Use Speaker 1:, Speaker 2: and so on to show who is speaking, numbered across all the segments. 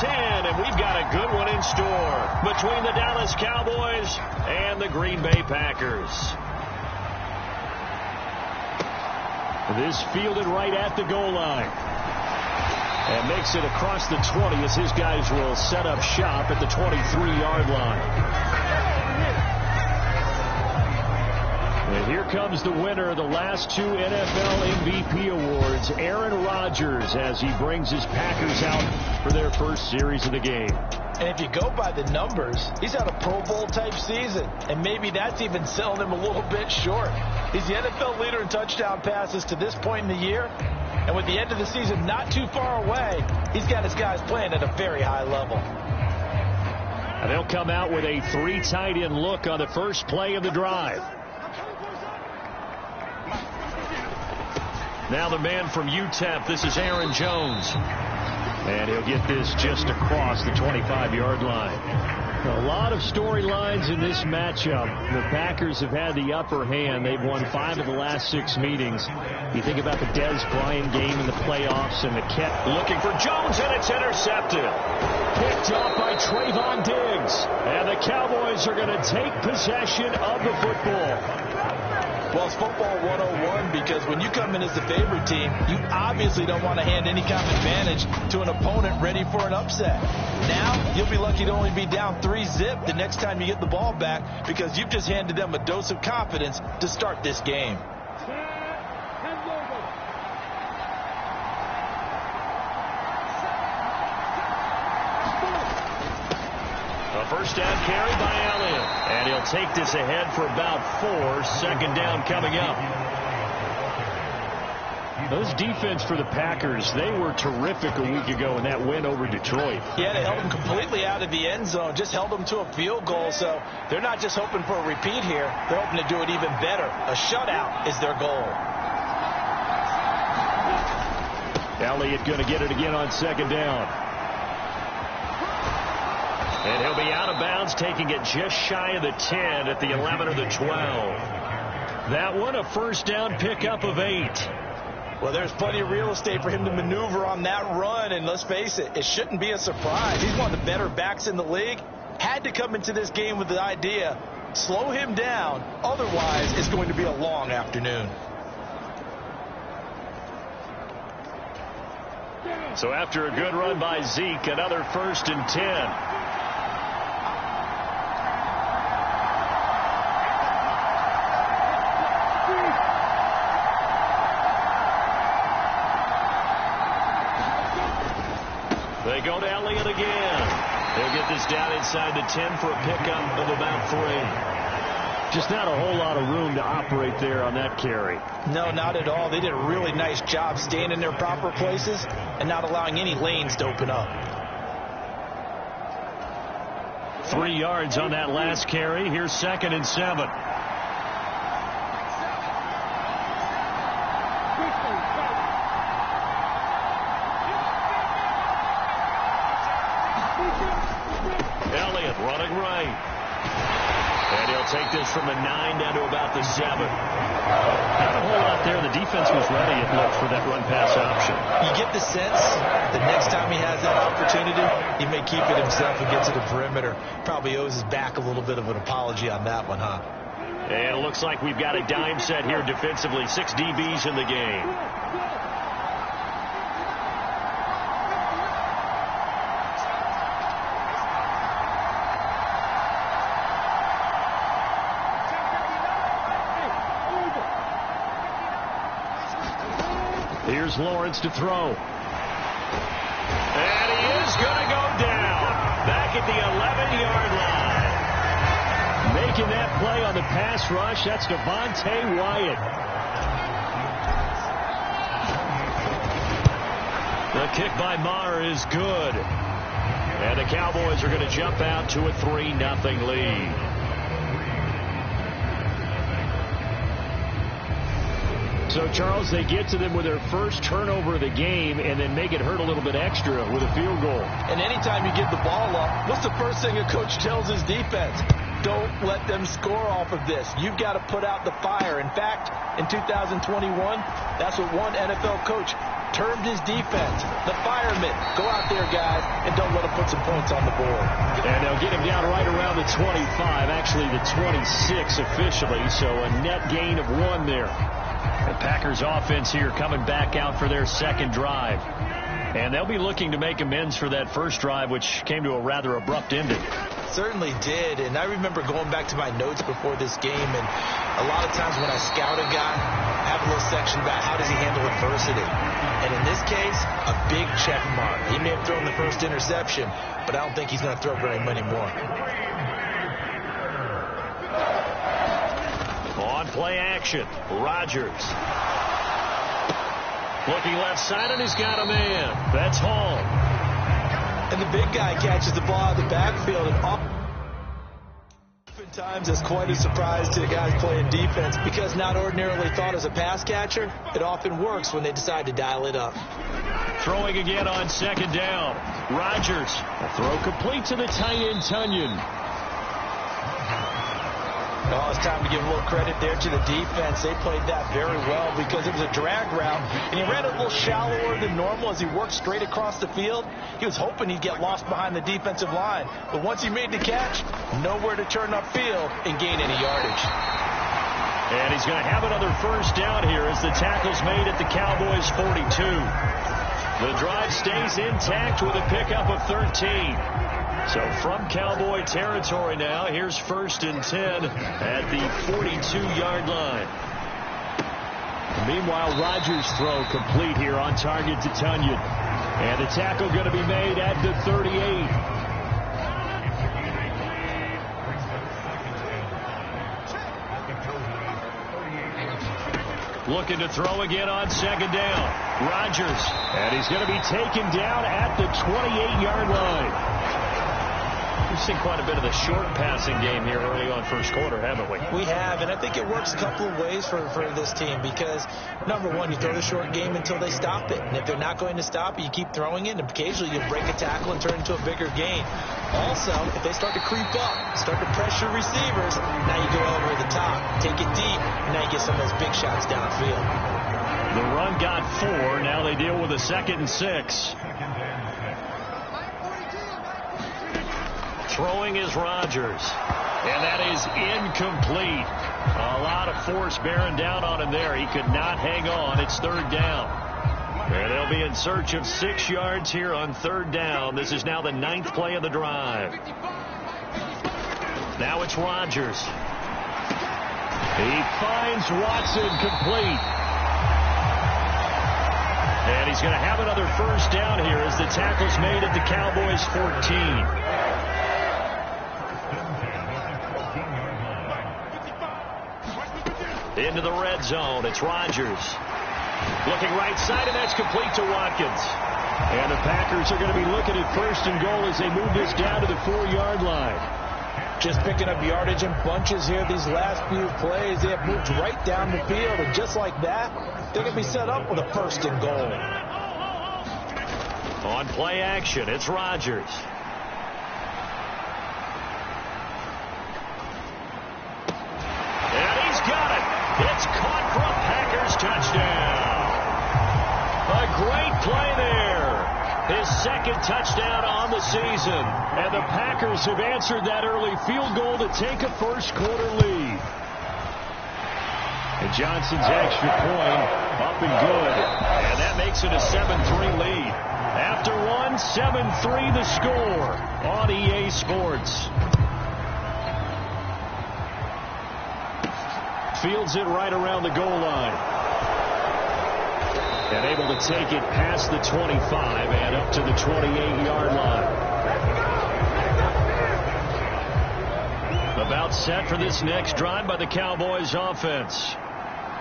Speaker 1: 10, and we've got a good one in store between the Dallas Cowboys and the Green Bay Packers. This fielded right at the goal line. And makes it across the 20 as his guys will set up shop at the 23-yard line. And here comes the winner of the last two NFL MVP awards, Aaron Rodgers, as he brings his Packers out for their first series of the game.
Speaker 2: And if you go by the numbers, he's had a Pro Bowl type season, and maybe that's even selling him a little bit short. He's the NFL leader in touchdown passes to this point in the year, and with the end of the season not too far away, he's got his guys playing at a very high level.
Speaker 1: And they'll come out with a 3 tight end look on the first play of the drive. Now the man from UTEP, this is Aaron Jones. And he'll get this just across the 25-yard line. A lot of storylines in this matchup. The Packers have had the upper hand. They've won 5 of the last 6 meetings. You think about the Dez Bryant game in the playoffs and the Ket looking for Jones, and it's intercepted. Picked off by Trayvon Diggs. And the Cowboys are going to take possession of the football.
Speaker 2: Well, it's football 101 because when you come in as the favorite team, you obviously don't want to hand any kind of advantage to an opponent ready for an upset. Now, you'll be lucky to only be down 3-zip the next time you get the ball back because you've just handed them a dose of confidence to start this game.
Speaker 1: A first down carry by Elliott. And he'll take this ahead for about 4. Second down coming up. Those defense for the Packers, they were terrific a week ago in that win over Detroit.
Speaker 2: Yeah, they held them completely out of the end zone, just held them to a field goal. So they're not just hoping for a repeat here. They're hoping to do it even better. A shutout is their goal.
Speaker 1: Elliott going to get it again on second down. And he'll be out of bounds, taking it just shy of the 10 at the 11 or the 12. That one, a first down pickup of 8.
Speaker 2: Well, there's plenty of real estate for him to maneuver on that run, and let's face it, it shouldn't be a surprise. He's one of the better backs in the league. Had to come into this game with the idea, slow him down, otherwise it's going to be a long afternoon.
Speaker 1: So after a good run by Zeke, another 1st and 10. They go to Elliott again. They'll get this down inside the 10 for a pickup of about 3. Just not a whole lot of room to operate there on that carry.
Speaker 2: No, not at all. They did a really nice job staying in their proper places and not allowing any lanes to open up.
Speaker 1: 3 yards on that last carry. Here's 2nd and 7. Elliott running right. And he'll take this from the 9 down to about the 7. Not a whole lot there. The defense was ready, it looked, for that run-pass option.
Speaker 2: You get the sense the next time he has that opportunity, he may keep it himself and get to the perimeter. Probably owes his back a little bit of an apology on that one, huh?
Speaker 1: And it looks like we've got a dime set here defensively. 6 DBs in the game. Here's Lawrence to throw. And he is going to go down. Back at the 11-yard line. Making that play on the pass rush, that's Devontae Wyatt. The kick by Maher is good. And the Cowboys are going to jump out to a 3-0 lead. So, Charles, they get to them with their first turnover of the game and then make it hurt a little bit extra with a field goal.
Speaker 2: And anytime you get the ball up, what's the first thing a coach tells his defense? Don't let them score off of this. You've got to put out the fire. In fact, in 2021, that's what one NFL coach termed his defense. The firemen. Go out there, guys, and don't let them put points on the board.
Speaker 1: And they'll get him down right around the 25, actually the 26 officially, so a net gain of 1 there. The Packers offense here coming back out for their second drive. And they'll be looking to make amends for that first drive, which came to a rather abrupt ending.
Speaker 2: Certainly did, and I remember going back to my notes before this game, and a lot of times when I scout a guy, I have a little section about how does he handle adversity. And in this case, a big check mark. He may have thrown the first interception, but I don't think he's going to throw very many more.
Speaker 1: On play action, Rodgers. Looking left side, and he's got a man. That's Hall.
Speaker 2: And the big guy catches the ball out of the backfield, and oftentimes it's quite a surprise to the guys playing defense, because not ordinarily thought as a pass catcher, it often works when they decide to dial it up.
Speaker 1: Throwing again on second down. Rodgers, a throw complete to the tight end, Tunyon.
Speaker 2: Oh, it's time to give a little credit there to the defense. They played that very well because it was a drag route, and he ran a little shallower than normal as he worked straight across the field. He was hoping he'd get lost behind the defensive line, but once he made the catch, nowhere to turn upfield and gain any yardage.
Speaker 1: And he's going to have another first down here as the tackle's made at the Cowboys' 42. The drive stays intact with a pickup of 13. So from Cowboy territory now, here's 1st and 10 at the 42-yard line. Meanwhile, Rodgers' throw complete here on target to Tunyon. And the tackle going to be made at the 38. Looking to throw again on second down. Rodgers. And he's going to be taken down at the 28-yard line. We've seen quite a bit of the short passing game here early on first quarter, haven't we?
Speaker 2: We have, and I think it works a couple of ways for this team because, number one, you throw the short game until they stop it. And if they're not going to stop it, you keep throwing it, and occasionally you break a tackle and turn it into a bigger gain. Also, if they start to creep up, start to pressure receivers, now you go over the top, take it deep, and now you get some of those big shots downfield.
Speaker 1: The run got 4. Now they deal with a 2nd and 6. Throwing is Rodgers. And that is incomplete. A lot of force bearing down on him there. He could not hang on. It's 3rd down. And they'll be in search of 6 yards here on 3rd down. This is now the 9th play of the drive. Now it's Rodgers. He finds Watson complete. And he's going to have another first down here as the tackle's made at the Cowboys' 14. Into the red zone. It's Rodgers. Looking right side, and that's complete to Watkins. And the Packers are going to be looking at 1st and goal as they move this down to the 4-yard line.
Speaker 2: Just picking up yardage in bunches here these last few plays. They have moved right down the field, and just like that, they can be set up with a 1st and goal.
Speaker 1: On play action, it's Rodgers. And he's got it. It's caught for a Packers touchdown. A great play there. His 2nd touchdown on the season. And the Packers have answered that early field goal to take a first quarter lead. And Johnson's extra point up and good. And that makes it a 7-3 lead. After one, 7-3 the score on EA Sports. Fields it right around the goal line. And able to take it past the 25 and up to the 28-yard line. About set for this next drive by the Cowboys offense.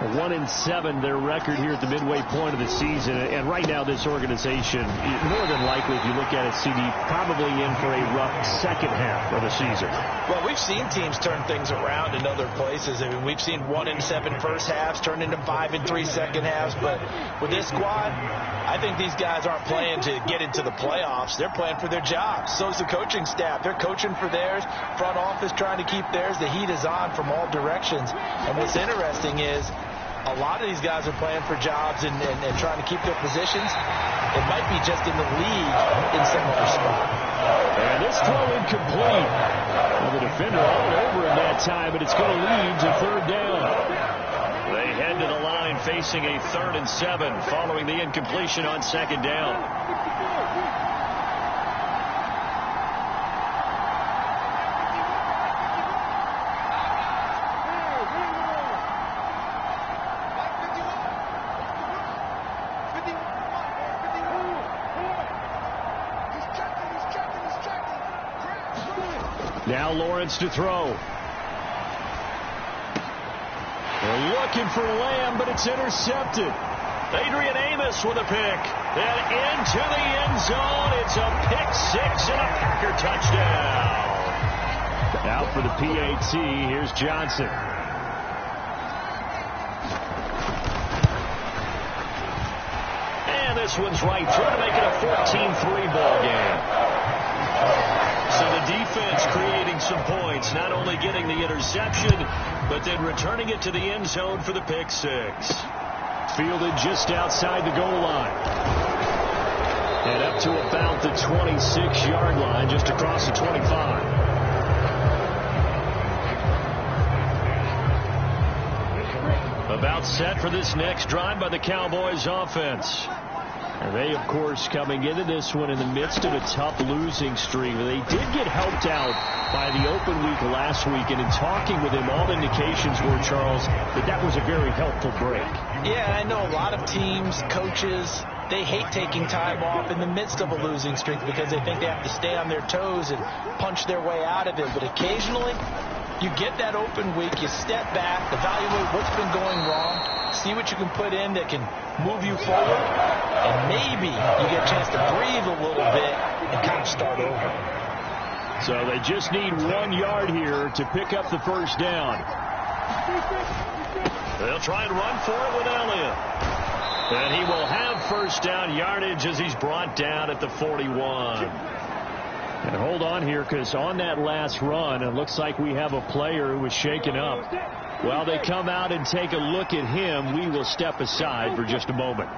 Speaker 1: 1-7 their record here at the midway point of the season, and right now this organization, more than likely if you look at it, CD, probably in for a rough second half of the season.
Speaker 2: Well, we've seen teams turn things around in other places. I mean, we've seen 1-7 first halves turn into 5-3 second halves, but with this squad, I think these guys aren't playing to get into the playoffs. They're playing for their jobs. So is the coaching staff. They're coaching for theirs. Front office trying to keep theirs. The heat is on from all directions. And what's interesting is a lot of these guys are playing for jobs and trying to keep their positions. It might be just in the league in some other spot.
Speaker 1: defender all over him that time, but it's going to lead to third down. They head to the line facing a 3rd and 7 following the incompletion on 2nd down. Now Lawrence to throw. They're looking for Lamb, but it's intercepted. Adrian Amos with a pick. Then into the end zone. It's a pick 6 and a Packer touchdown. Out for the PAT. Here's Johnson. And this one's right through to make it a 14-3 ball game. So the defense creating some points, not only getting the interception, but then returning it to the end zone for the pick 6. Fielded just outside the goal line. And up to about the 26-yard line, just across the 25. About set for this next drive by the Cowboys offense. And they, of course, coming into this one in the midst of a tough losing streak. They did get helped out by the open week last week, and in talking with him, all indications were, Charles, that was a very helpful break.
Speaker 2: Yeah, I know a lot of teams, coaches, they hate taking time off in the midst of a losing streak because they think they have to stay on their toes and punch their way out of it. But occasionally, you get that open week, you step back, evaluate what's been going wrong, see what you can put in that can move you forward, and maybe you get a chance to breathe a little bit and kind of start over.
Speaker 1: So they just need 1 yard here to pick up the first down. They'll try and run for it with Elliott. And he will have first down yardage as he's brought down at the 41. And hold on here, because on that last run, it looks like we have a player who was shaken up. While they come out and take a look at him, we will step aside for just a moment.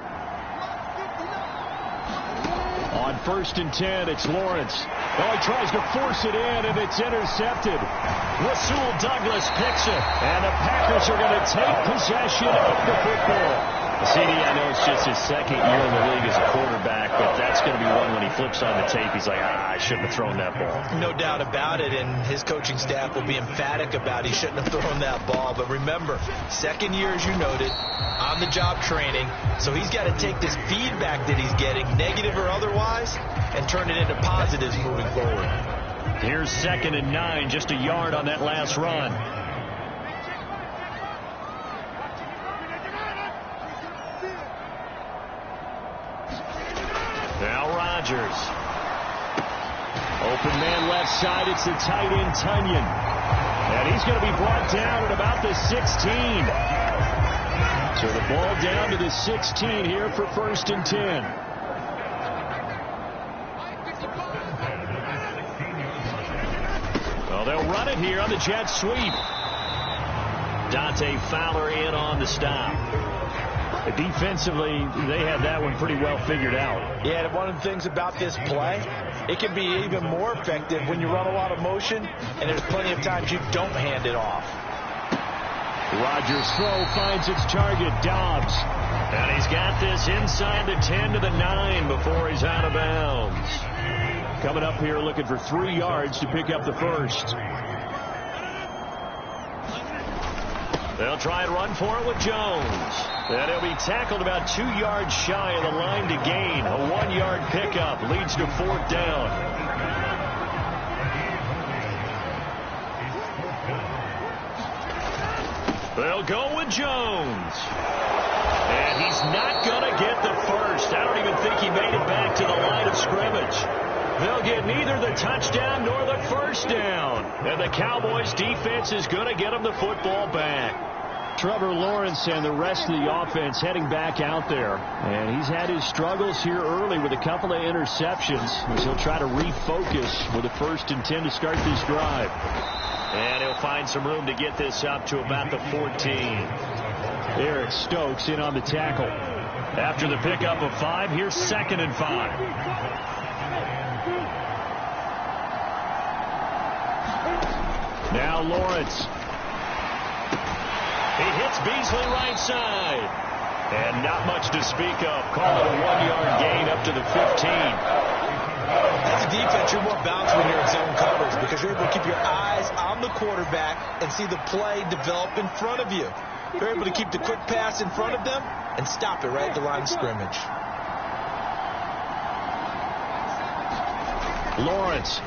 Speaker 1: On 1st and 10, it's Lawrence. Oh, he tries to force it in, and it's intercepted. Rasul Douglas picks it, and the Packers are going to take possession of the football. CD, I know it's just his 2nd year in the league as a quarterback, but that's going to be one when he flips on the tape, he's like, I shouldn't have thrown that ball.
Speaker 2: No doubt about it, and his coaching staff will be emphatic about he shouldn't have thrown that ball. But remember, 2nd year, as you noted, on-the-job training, so he's got to take this feedback that he's getting, negative or otherwise, and turn it into positives moving forward.
Speaker 1: Here's 2nd and 9, just a yard on that last run. Now Rodgers. Open man left side. It's the tight end, Tunyon. And he's going to be brought down at about the 16. So the ball down to the 16 here for 1st and 10. Well, they'll run it here on the jet sweep. Dante Fowler in on the stop. Defensively, they had that one pretty well figured out.
Speaker 2: Yeah, and one of the things about this play, it can be even more effective when you run a lot of motion, and there's plenty of times you don't hand it off.
Speaker 1: Rodgers' throw finds its target, Dobbs. And he's got this inside the 10 to the 9 before he's out of bounds. Coming up here looking for 3 yards to pick up the first. They'll try and run for it with Jones. And he'll be tackled about 2 yards shy of the line to gain. A 1-yard pickup leads to 4th down. They'll go with Jones. And he's not going to get the first. I don't even think he made it back to the line of scrimmage. They'll get neither the touchdown nor the first down. And the Cowboys defense is going to get them the football back. Trevor Lawrence and the rest of the offense heading back out there. And he's had his struggles here early with a couple of interceptions as he'll try to refocus with a 1st and 10 to start this drive. And he'll find some room to get this up to about the 14. Eric Stokes in on the tackle. After the pickup of 5, here's 2nd and 5. Lawrence. He hits Beasley right side. And not much to speak of. Call it a 1-yard gain up to the 15.
Speaker 2: As a defense, you're more balanced when you're in zone coverage because you're able to keep your eyes on the quarterback and see the play develop in front of you. You're able to keep the quick pass in front of them and stop it right at the line of scrimmage.
Speaker 1: Lawrence.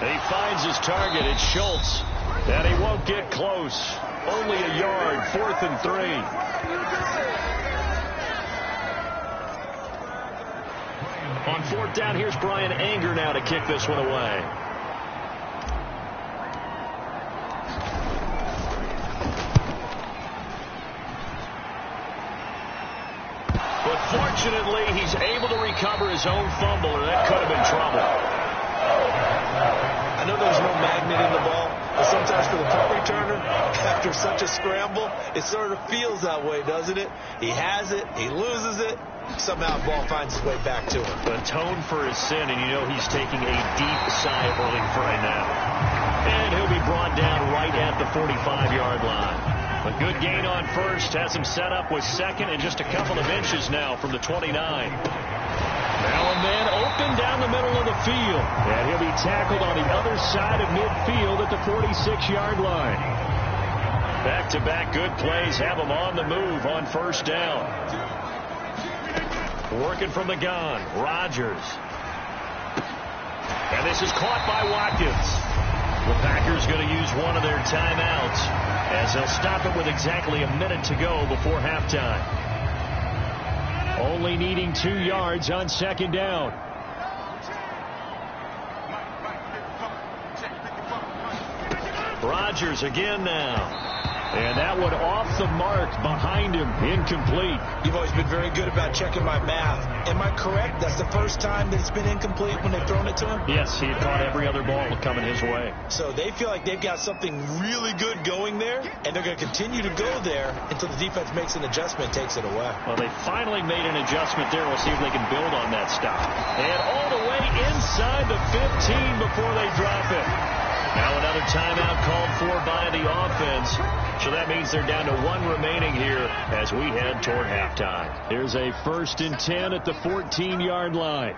Speaker 1: He finds his target. It's Schultz. And he won't get close. Only a yard, 4th and 3. On 4th down, here's Brian Anger now to kick this one away. But fortunately, he's able to recover his own fumble, or that could have been trouble.
Speaker 2: I know there's no magnet in the ball, but sometimes for the punt returner, after such a scramble, it sort of feels that way, doesn't it? He has it, he loses it, somehow the ball finds its way back to him.
Speaker 1: Atone for his sin, and you know he's taking a deep sigh of relief right now. And he'll be brought down right at the 45-yard line. A good gain on first, has him set up with second and just a couple of inches now from the 29. Now a man open down the middle of the field. And he'll be tackled on the other side of midfield at the 46-yard line. Back-to-back good plays have him on the move on first down. Working from the gun, Rodgers. And this is caught by Watkins. The Packers going to use one of their timeouts as they'll stop it with exactly a minute to go before halftime. Only needing 2 yards on second down. Rodgers again now. And that one off the mark behind him, incomplete.
Speaker 2: You've always been very good about checking my math. Am I correct? That's the first time that it's been incomplete when they've thrown it to him?
Speaker 1: Yes, he had caught every other ball coming his way.
Speaker 2: So they feel like they've got something really good going there, and they're going to continue to go there until the defense makes an adjustment and takes it away.
Speaker 1: Well, they finally made an adjustment there. We'll see if they can build on that stop. And all the way inside the 15 before they drop it. Now another timeout called for by the offense. So that means they're down to 1 remaining here as we head toward halftime. Here's a 1st and 10 at the 14-yard line.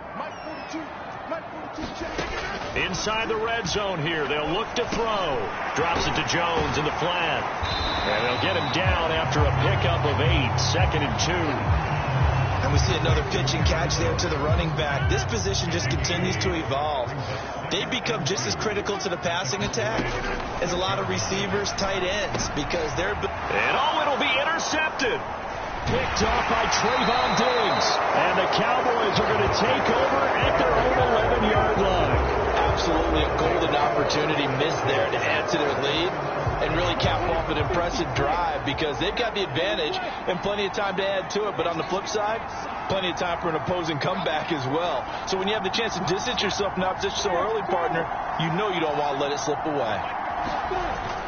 Speaker 1: Inside the red zone here. They'll look to throw. Drops it to Jones in the flat. And they'll get him down after a pickup of 8. 2nd and 2.
Speaker 2: And we see another pitch and catch there to the running back. This position just continues to evolve. They become just as critical to the passing attack as a lot of receivers, tight ends, because they're...
Speaker 1: And it'll be intercepted. Picked off by Trayvon Diggs. And the Cowboys are going to take over at their own 11-yard line.
Speaker 2: Absolutely a golden opportunity missed there to add to their lead and really cap off an impressive drive because they've got the advantage and plenty of time to add to it. But on the flip side, plenty of time for an opposing comeback as well. So when you have the chance to distance yourself from opposition so early, partner, you know you don't want to let it slip away.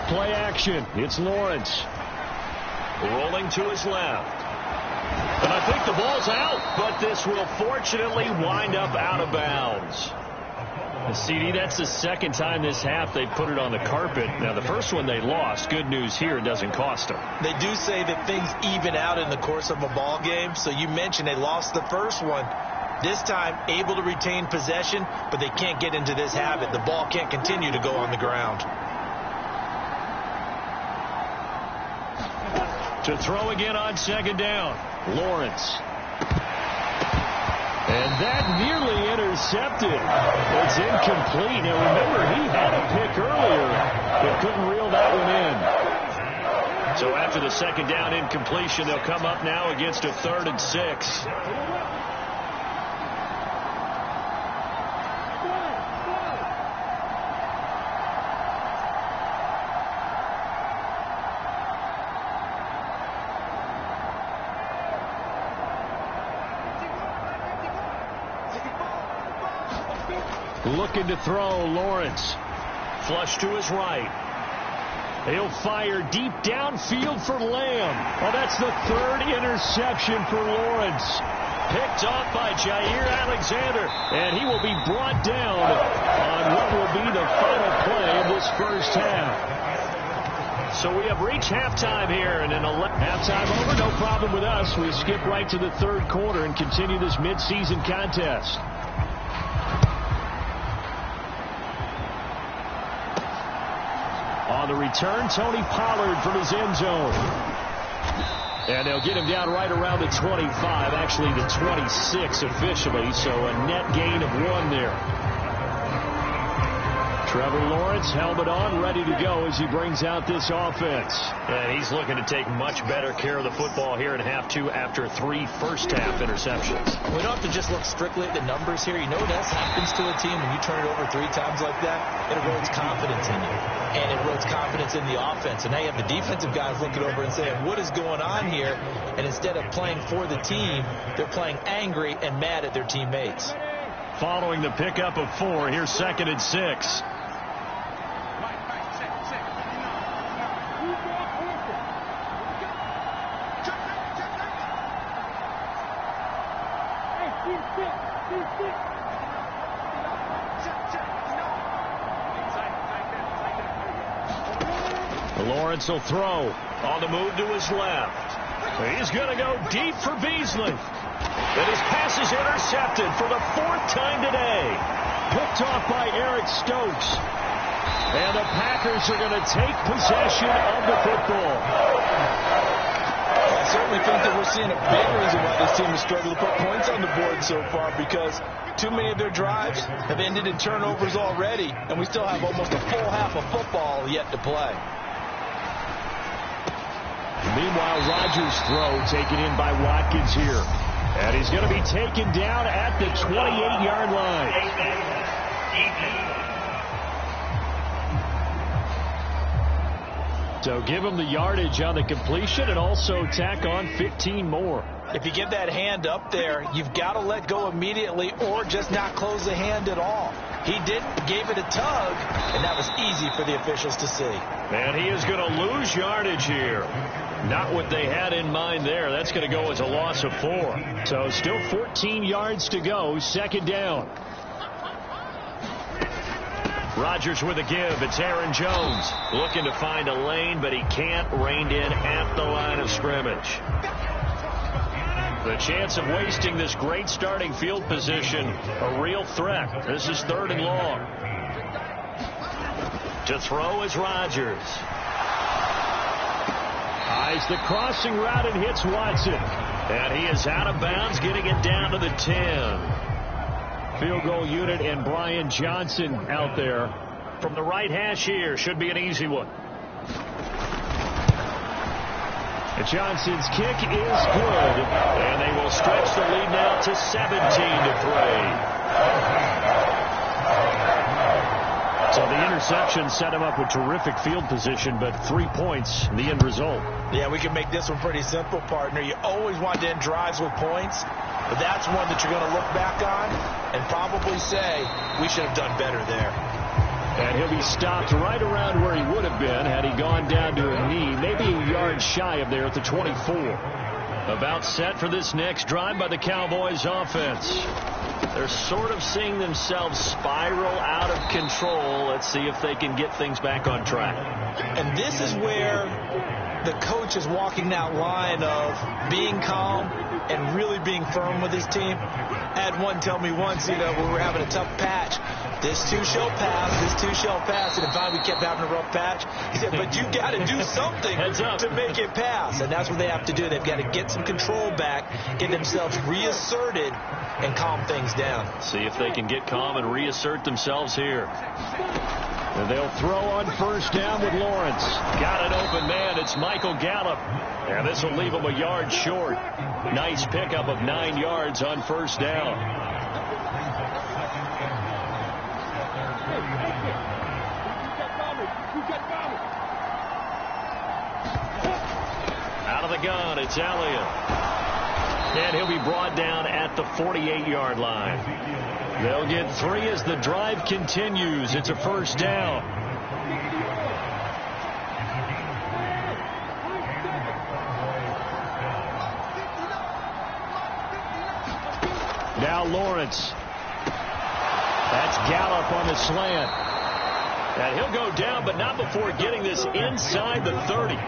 Speaker 1: Play action. It's Lawrence. Rolling to his left. And I think the ball's out, but this will fortunately wind up out of bounds. CD, that's the second time this half they put it on the carpet. Now, the first one they lost. Good news here, it doesn't cost them.
Speaker 2: They do say that things even out in the course of a ball game. So you mentioned they lost the first one. This time, able to retain possession, but they can't get into this habit. The ball can't continue to go on the ground.
Speaker 1: To throw again on second down, Lawrence. And that nearly intercepted. It's incomplete. Now, remember, he had a pick earlier, but couldn't reel that one in. So after the second down incompletion, they'll come up now against a 3rd and 6. Looking to throw, Lawrence. Flush to his right. He'll fire deep downfield for Lamb. Oh, that's the 3rd interception for Lawrence. Picked off by Jair Alexander, and he will be brought down on what will be the final play of this first half. So we have reached halftime here, and halftime over, no problem with us. We skip right to the third quarter and continue this midseason contest. On the return, Tony Pollard from his end zone. And they'll get him down right around the 25, actually the 26 officially, so a net gain of 1 there. Trevor Lawrence, helmet on, ready to go as he brings out this offense. And he's looking to take much better care of the football here in half 2 after 3 first-half interceptions.
Speaker 2: We don't have to just look strictly at the numbers here. You know what else happens to a team when you turn it over 3 times like that? It erodes confidence in you. And it erodes confidence in the offense. And now you have the defensive guys looking over and saying, what is going on here? And instead of playing for the team, they're playing angry and mad at their teammates.
Speaker 1: Following the pickup of 4, here's 2nd and 6. Lawrence will throw on the move to his left. He's going to go deep for Beasley. And his pass is intercepted for the 4th time today. Picked off by Eric Stokes. And the Packers are going to take possession of the football.
Speaker 2: I certainly think that we're seeing a big reason why this team has struggled to put points on the board so far, because too many of their drives have ended in turnovers already, and we still have almost a full half of football yet to play.
Speaker 1: Meanwhile, Rodgers' throw taken in by Watkins here. And he's going to be taken down at the 28-yard line. So give him the yardage on the completion and also tack on 15 more.
Speaker 2: If you get that hand up there, you've got to let go immediately or just not close the hand at all. He didn't, gave it a tug, and that was easy for the officials to see.
Speaker 1: And he is going to lose yardage here. Not what they had in mind there. That's going to go as a loss of 4. So still 14 yards to go. 2nd down. Rodgers with a give. It's Aaron Jones looking to find a lane, but he can't. Reined in at the line of scrimmage. The chance of wasting this great starting field position, a real threat. This is 3rd and long. To throw is Rodgers. Eyes the crossing route and hits Watson. And he is out of bounds, getting it down to the 10. Field goal unit and Brian Johnson out there from the right hash here. Should be an easy one. And Johnson's kick is good. And they will stretch the lead now to 17-3. So the interception set him up with terrific field position, but 3 points, the end result.
Speaker 2: Yeah, we can make this one pretty simple, partner. You always want to end drives with points, but that's one that you're going to look back on and probably say, we should have done better there.
Speaker 1: And he'll be stopped right around where he would have been had he gone down to a knee, maybe a yard shy of there at the 24. About set for this next drive by the Cowboys offense. They're sort of seeing themselves spiral out of control. Let's see if they can get things back on track.
Speaker 2: And this is where the coach is walking that line of being calm and really being firm with his team. I had one tell me once, when we were having a tough patch, this too shall pass, this too shall pass. And finally we kept having a rough patch. He said, but you got to do something to make it pass. And that's what they have to do. They've got to get some control back, get themselves reasserted, and calm things down.
Speaker 1: See if they can get calm and reassert themselves here. And they'll throw on 1st down with Lawrence. Got an open man. It's Michael Gallup. And this will leave him a yard short. Nice pickup of 9 yards on 1st down. Out of the gun, it's Elliott. And he'll be brought down at the 48-yard line. They'll get 3 as the drive continues. It's a 1st down. now Lawrence. That's Gallup on the slant. And he'll go down, but not before getting this inside the 30.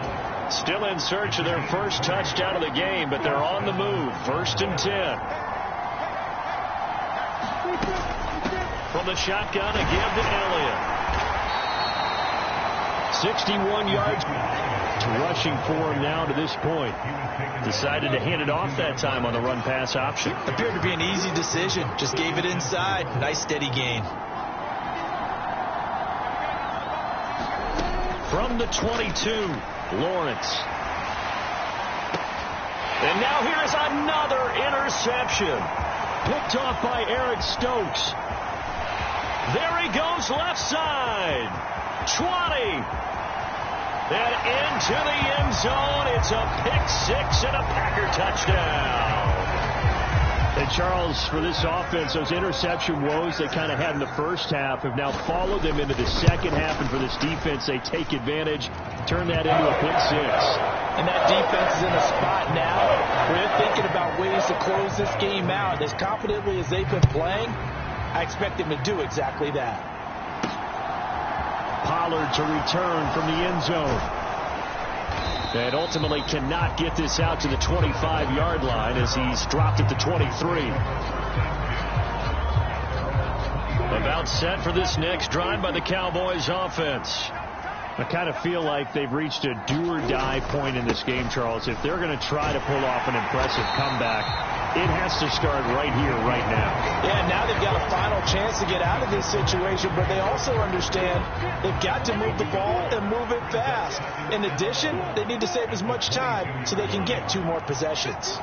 Speaker 1: Still in search of their first touchdown of the game, but they're on the move. 1st and 10. From the shotgun, a give to Elliott. 61 yards rushing for him now to this point. Decided to hand it off that time on the run-pass option.
Speaker 2: Appeared to be an easy decision. Just gave it inside. Nice steady gain.
Speaker 1: From the 22, Lawrence. And now here's another interception. Picked off by Eric Stokes. There he goes, left side. 20. And into the end zone. It's a pick-6 and a Packer touchdown. And Charles, for this offense, those interception woes they kind of had in the first half have now followed them into the second half. And for this defense, they take advantage, turn that into a pick-6.
Speaker 2: And that defense is in a spot now where they're thinking about ways to close this game out. As confidently as they've been playing, I expect them to do exactly that.
Speaker 1: Pollard to return from the end zone. And ultimately cannot get this out to the 25-yard line as he's dropped at the 23. About set for this next drive by the Cowboys offense. I kind of feel like they've reached a do-or-die point in this game, Charles. If they're going to try to pull off an impressive comeback, it has to start right here, right now.
Speaker 2: Yeah, now they've got a final chance to get out of this situation, but they also understand they've got to move the ball and move it fast. In addition, they need to save as much time so they can get 2 more possessions.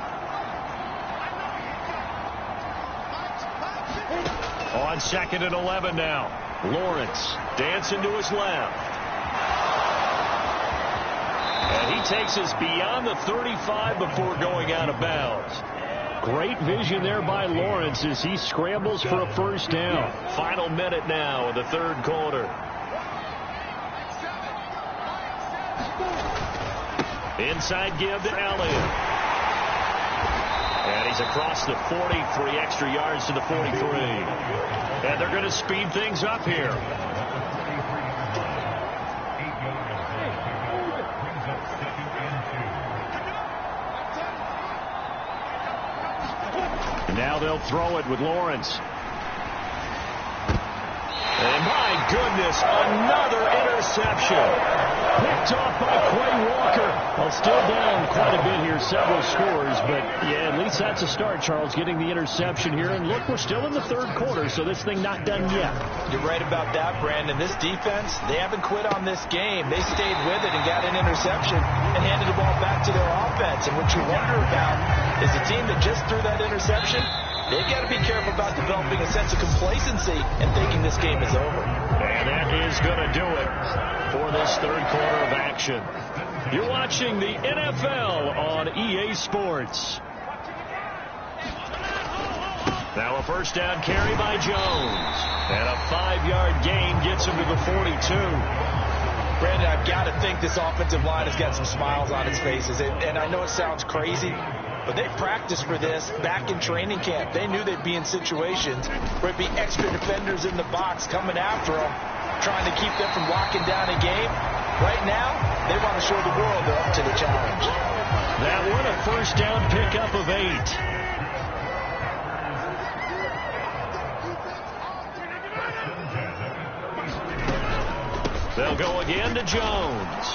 Speaker 1: On 2nd and 11 now. Lawrence dancing to his left. And he takes us beyond the 35 before going out of bounds. Great vision there by Lawrence as he scrambles for a first down. Final minute now of the 3rd quarter. Inside give to Elliott. And he's across the 40, 3 extra yards to the 43. And they're going to speed things up here. Now they'll throw it with Lawrence. And my goodness, another interception. Picked off by Quay Walker. Well, still down quite a bit here, several scores, but yeah, at least that's a start, Charles, getting the interception here. And look, we're still in the 3rd quarter, so this thing not done yet.
Speaker 2: You're right about that, Brandon. This defense, they haven't quit on this game. They stayed with it and got an interception and handed the ball back to their offense. And what you wonder about is the team that just threw that interception, they've got to be careful about developing a sense of complacency and thinking this game is over.
Speaker 1: And that is going to do it for this 3rd quarter of action. You're watching the NFL on EA Sports. Now a first down carry by Jones. And a 5-yard gain gets him to the 42.
Speaker 2: Brandon, I've got to think this offensive line has got some smiles on its faces. And I know it sounds crazy, but they practiced for this back in training camp. They knew they'd be in situations where it'd be extra defenders in the box coming after them, trying to keep them from locking down a game. Right now, they want to show the world they're up to the challenge.
Speaker 1: That one, a first down pickup of 8. They'll go again to Jones.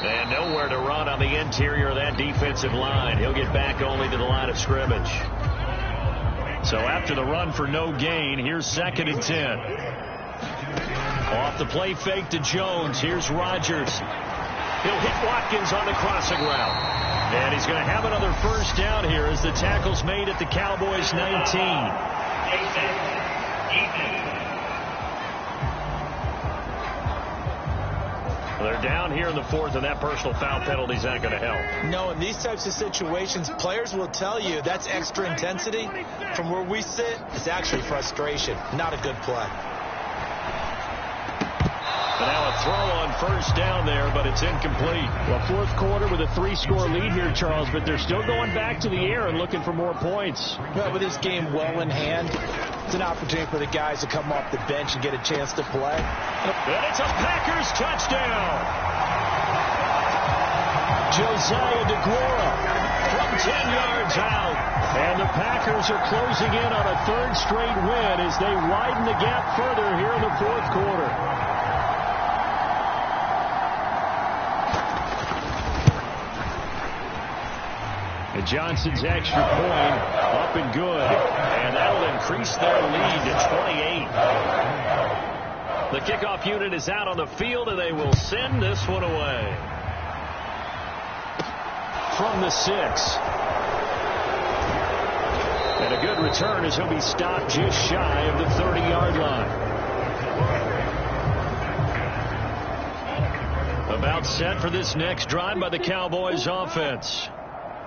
Speaker 1: And nowhere to run on the interior of that defensive line. He'll get back only to the line of scrimmage. So after the run for no gain, here's 2nd and 10. Off the play fake to Jones. Here's Rodgers. He'll hit Watkins on the crossing route. And he's going to have another first down here as the tackle's made at the Cowboys 19. They're down here in the 4th, and that personal foul penalty is not going to help.
Speaker 2: No, in these types of situations, players will tell you that's extra intensity. From where we sit, it's actually frustration, not a good play.
Speaker 1: And now a throw on first down there, but it's incomplete.
Speaker 3: Well, fourth quarter with a 3-score lead here, Charles, but they're still going back to the air and looking for more points.
Speaker 2: Well, with this game well in hand, it's an opportunity for the guys to come off the bench and get a chance to play.
Speaker 1: And it's a Packers touchdown. Josiah DeGuara from 10 yards out. And the Packers are closing in on a third straight win as they widen the gap further here in the fourth quarter. And Johnson's extra point up and good. And that'll increase their lead to 28. The kickoff unit is out on the field, and they will send this one away. From the 6. And a good return as he'll be stopped just shy of the 30-yard line. About set for this next drive by the Cowboys offense.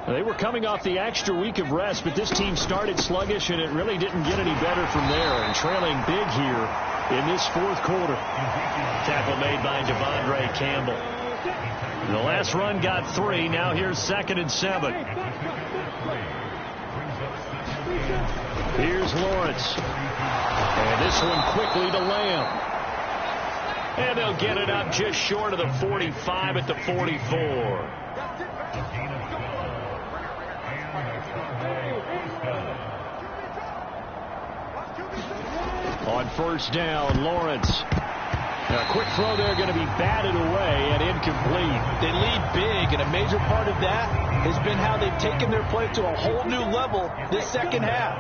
Speaker 1: They were coming off the extra week of rest, but this team started sluggish, and it really didn't get any better from there. And trailing big here in this fourth quarter. Tackle made by Devondre Campbell. The last run got 3. Now here's 2nd and 7. Here's Lawrence. And this one quickly to Lamb. And they'll get it up just short of the 45 at the 44. On first down, Lawrence. A quick throw there going to be batted away and incomplete.
Speaker 2: They lead big, and a major part of that has been how they've taken their play to a whole new level this second half.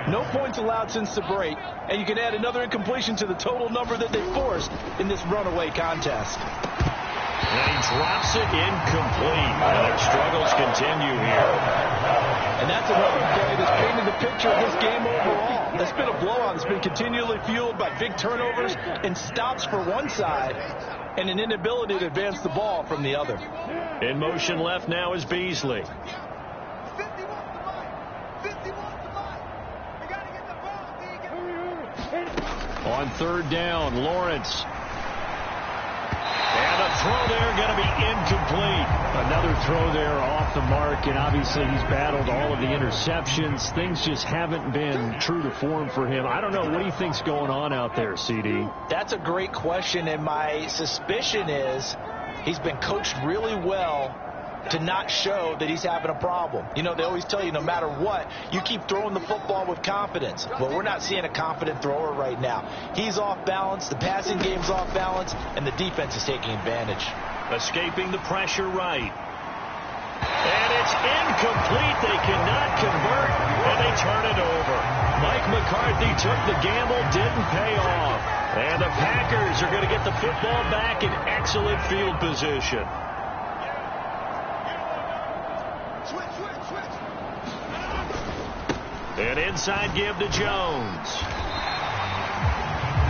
Speaker 2: No points allowed since the break, and you can add another incompletion to the total number that they forced in this runaway contest.
Speaker 1: And he drops it incomplete. And their struggles continue here.
Speaker 2: And that's another play that's painted the picture of this game overall. It's been a blowout. It's been continually fueled by big turnovers and stops for one side and an inability to advance the ball from the other.
Speaker 1: In motion left now is Beasley. On third down, Lawrence. And a throw there going to be incomplete.
Speaker 3: Another throw there off the mark, and obviously he's battled all of the interceptions. Things just haven't been true to form for him. I don't know. What do you think's going on out there, CD?
Speaker 2: That's a great question, and my suspicion is he's been coached really well to not show that he's having a problem. You know, they always tell you no matter what, you keep throwing the football with confidence. Well, we're not seeing a confident thrower right now. He's off balance, the passing game's off balance, and the defense is taking advantage.
Speaker 1: Escaping the pressure right. And it's incomplete. They cannot convert, and they turn it over. Mike McCarthy took the gamble, didn't pay off. And the Packers are going to get the football back in excellent field position. An inside give to Jones.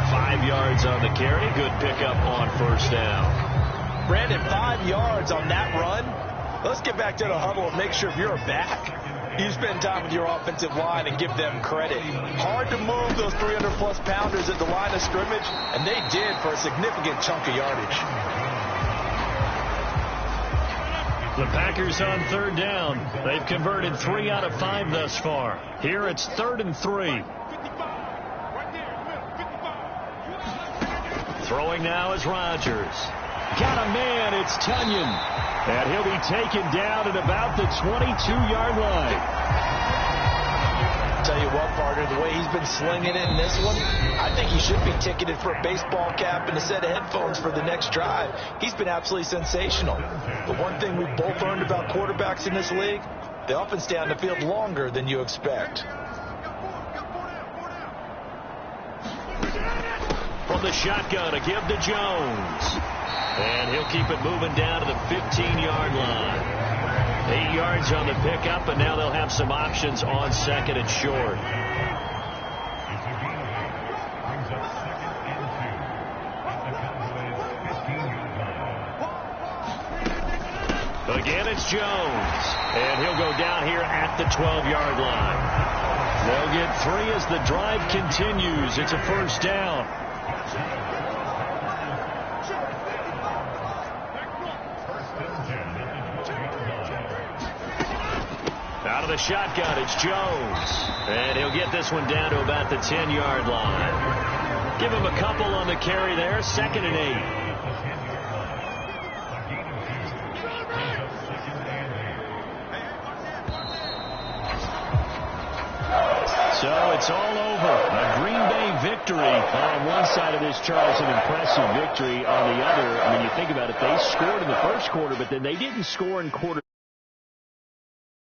Speaker 1: 5 yards on the carry. Good pickup on first down.
Speaker 2: Brandon, 5 yards on that run. Let's get back to the huddle and make sure if you're a back, you spend time with your offensive line and give them credit. Hard to move those 300-plus pounders at the line of scrimmage, and they did for a significant chunk of yardage.
Speaker 1: The Packers on third down. They've converted 3 out of 5 thus far. Here it's 3rd and 3. Throwing now is Rodgers. Got a man, it's Tunyon. And he'll be taken down at about the 22-yard line.
Speaker 2: Tell you what, partner, the way he's been slinging it in this one, I think he should be ticketed for a baseball cap and a set of headphones for the next drive. He's been absolutely sensational. The one thing we've both learned about quarterbacks in this league, they often stay on the field longer than you expect.
Speaker 1: From the shotgun, a give to Jones. And he'll keep it moving down to the 15-yard line. 8 yards on the pickup, and now they'll have some options on 2nd and short. Again, it's Jones. And he'll go down here at the 12-yard line. They'll get 3 as the drive continues. It's a first down. the shotgun. It's Jones. And he'll get this one down to about the 10-yard line. Give him a couple on the carry there. 2nd and 8. So it's all over. A Green Bay victory on one side of this, Charles, an impressive victory on the other. I mean, you think about it, they scored in the first quarter, but then they didn't score in quarter